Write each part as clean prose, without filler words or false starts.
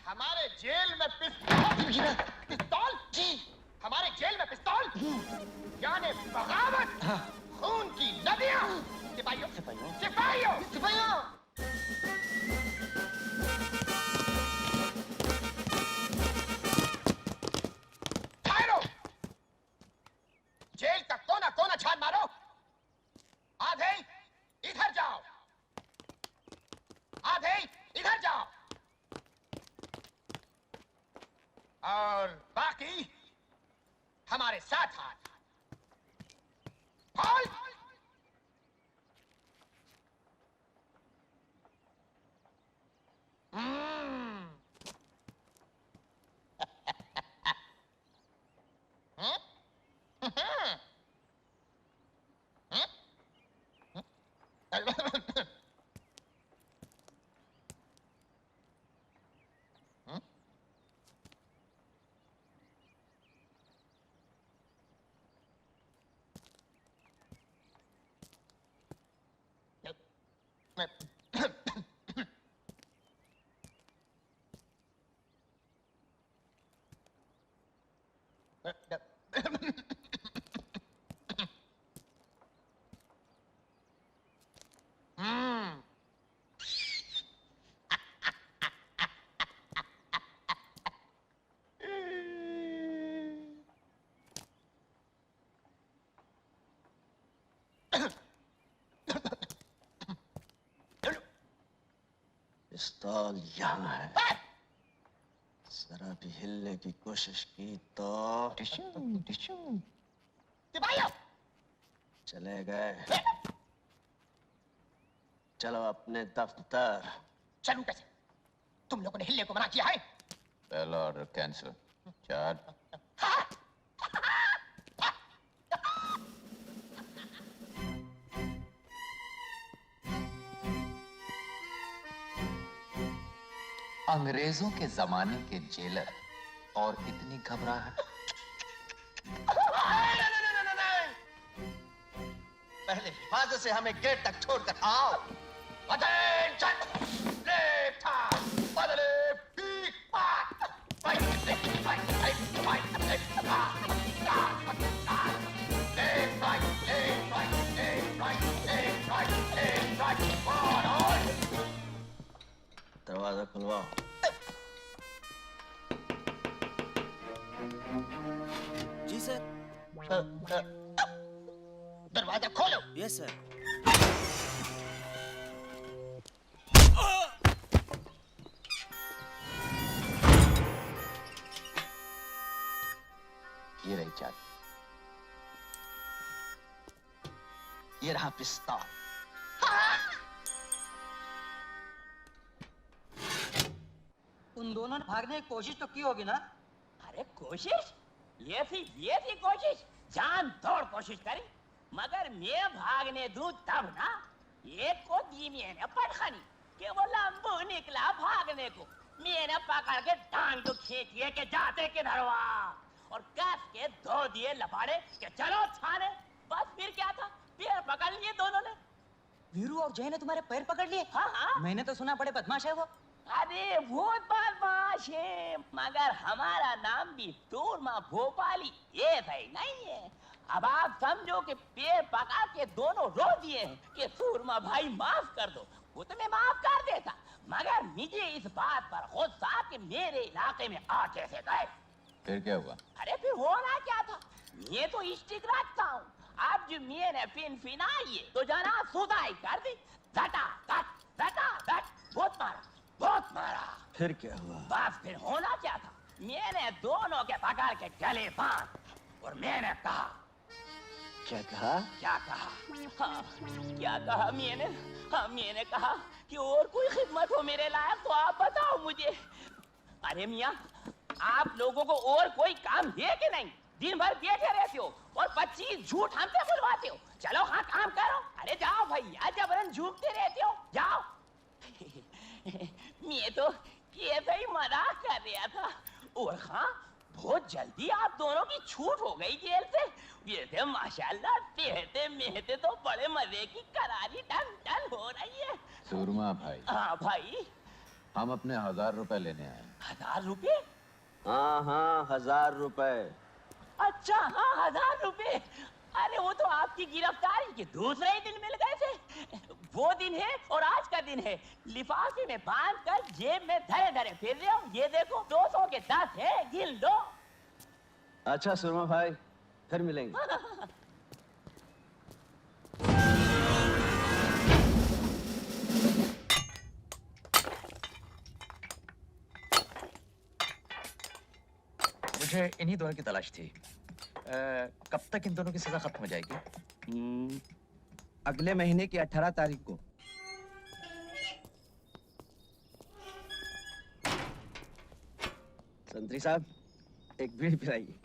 हमारे जेल में पिस्तौल जी, हमारे जेल में पिस्तौल यानी बगावत, खून की नदियां। सिपाहियों सिपाहियों सिपाहियों सिपाहियों, ठहरो। जेल का कोना कोना छान मारो। आधे इधर जाओ, आधे इधर जाओ, और बाकी हमारे साथ हाथ। हॉल पिस्तौल यहाँ है। जरा भी हिलने की कोशिश की तो चले गए। चलो अपने दफ्तर। चलूं कैसे? तुम लोगों ने हिलने को मना किया है। पहला ऑर्डर कैंसिल। चार्ज अंग्रेजों के जमाने के जेलर और इतनी घबराहट। पहले हिफाजत से हमें गेट तक छोड़कर आओ। Attention! Left hand, bottle, big back. Right, left, right, left, right, left, back. Left, right, left, right, left, right, left, right, left, right. On. दरवाजा खुलवाओ। जी सर। दरवाजा खोलो। Yes sir. ये रही चाबी, ये रहा पिस्तौल। उन दोनों ने भागने की कोशिश तो की होगी ना? अरे कोशिश? ये थी कोशिश। जान तोड़ कोशिश करी, मगर मैं भागने दूं तब ना। एक को दी मैंने पटखनी कि वो लंबू निकला भागने को। मैंने पकड़ के टांग को खींच लिए कि जाते किधर हुआ, और कस के दो दिए लपाड़े कि चलो थाने। बस फिर क्या था, पैर पकड़ लिए दोनों ने। वीरू और जय ने तुम्हारे पैर पकड़ लिए? हाँ हाँ। मैंने तो सुना बड़े बदमाश है वो। अरे बहुत बदमाश है, मगर हमारा नाम भी तूरमा भोपाली ये सही नहीं है। अब आप समझो कि पैर पकड़ के दोनों रो दिए हैं कि सूरमा भाई माफ कर दो। वो तो मैं माफ कर देता, मगर मुझे इस बात पर गुस्सा कि मेरे इलाके में आ कैसे गए। फिर क्या हुआ? अरे फिर होना क्या था, मैं तो स्टिक रखता हूँ। अब जो मैंने फिनाई तो जना सुधाई कर दी। धटा धट बहुत मारा। फिर क्या हुआ? बस फिर होना क्या था, मैंने दोनों के पकड़ के गले बांध और मैंने कहा। क्या कहा? क्या कहा? हाँ, क्या कहा मैंने? हाँ, मैंने कहा कि और कोई खिदमत हो मेरे लायक तो आप बताओ मुझे। अरे मियाँ, आप लोगों को और कोई काम है कि नहीं? दिन भर बैठे रहते हो और 25 झूठ हमसे बुलवाते हो। चलो हाँ काम करो। अरे जाओ भैया, जबरन झूठते रहते हो, जाओ। मैं तो ऐसे ही मजाक कर रहा था। और हाँ, बहुत जल्दी आप दोनों की छूट हो गई जेल से। ये थे माशाल्लाह, मेहते तो बड़े मजे की करारी टन हो रही है। सूरमा भाई। हाँ भाई। हम अपने 1000 रुपए लेने आए हैं। 1000 रुपए? हाँ हाँ 1000 रुपए। अच्छा हाँ 1000 रुपए। अरे वो तो आपकी गिरफ्तारी के दूसरे ही दिन मिल गए थे। वो दिन है और आज का दिन है। लिफाफे में बांध कर जेब में धरे धरे फिर रहे हो। ये देखो 200 के 10 है, गिन लो। अच्छा सुरमा भाई, फिर मिलेंगे। मुझे इन्हीं दोनों की तलाश थी। कब तक इन दोनों की सजा खत्म हो जाएगी? अगले महीने की 18 तारीख को। संतरी साहब, एक बीड़ी पिलाइए।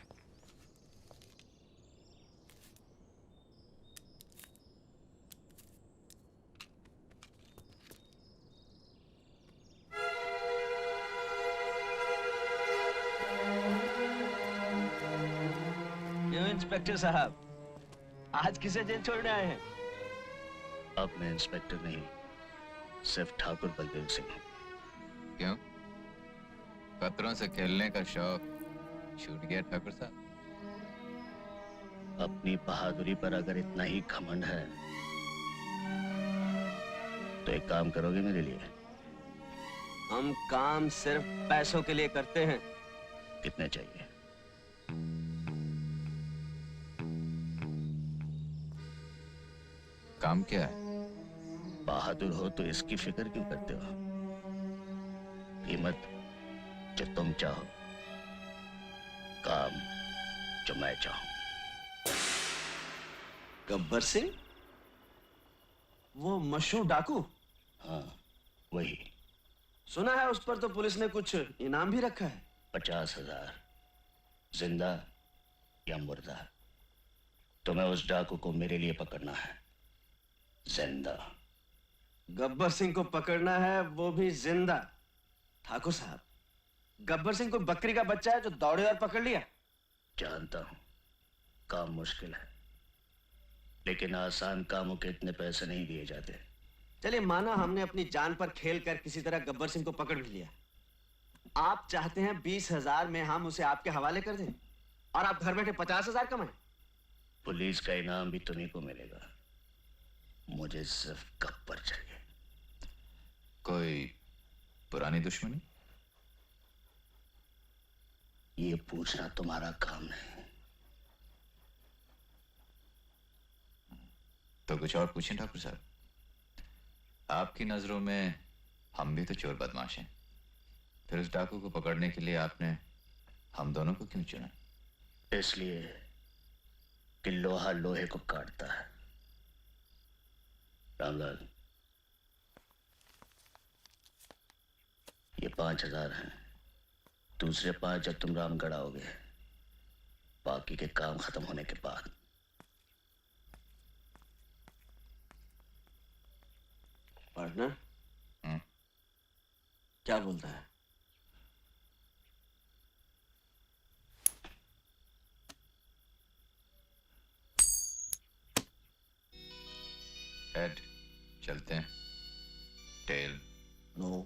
क्यों इंस्पेक्टर साहब, आज किसे जेल छोड़ने आए हैं? अब मैं इंस्पेक्टर नहीं, सिर्फ ठाकुर बलदेव सिंह हूँ। क्यों? खतरों से खेलने का शौक छूट गया ठाकुर साहब? अपनी बहादुरी पर अगर इतना ही घमंड है तो एक काम करोगे मेरे लिए? हम काम सिर्फ पैसों के लिए करते हैं। कितने चाहिए? काम क्या है? बहादुर हो तो इसकी फिक्र क्यों करते हो? कीमत जो तुम चाहो, काम जो मैं चाहूं। गब्बर सिंह, वो मशहूर डाकू? हाँ वही। सुना है उस पर तो पुलिस ने कुछ इनाम भी रखा है। 50,000 जिंदा या मुर्दा, तुम्हें उस डाकू को मेरे लिए पकड़ना है, जिंदा। गब्बर सिंह को पकड़ना है, वो भी जिंदा। ठाकुर साहब, गब्बर सिंह को बकरी का बच्चा है जो दौड़े और पकड़ लिया। जानता हूं काम मुश्किल है, लेकिन आसान कामों के इतने पैसे नहीं दिए जाते। चलिए माना हमने अपनी जान पर खेल कर किसी तरह गब्बर सिंह को पकड़ भी लिया। आप चाहते हैं 20,000 में हम उसे आपके हवाले कर दें और आप घर बैठे 50,000 कमाएं? पुलिस का इनाम भी तुम्हीं को मिलेगा, मुझे सिर्फ गब्बर चाहिए। कोई पुरानी दुश्मनी? ये पूछना तुम्हारा काम नहीं। तो कुछ और पूछें ठाकुर साहब। आपकी नजरों में हम भी तो चोर बदमाश हैं, फिर उस डाकू को पकड़ने के लिए आपने हम दोनों को क्यों चुना? इसलिए कि लोहा लोहे को काटता है। रामलाल, ये 5,000 हैं। दूसरे 5 जब तुम रामगढ़ आओगे, बाकी के काम खत्म होने के बाद। पार्टनर, क्या बोलता है? हेड, चलते हैं। Tell, no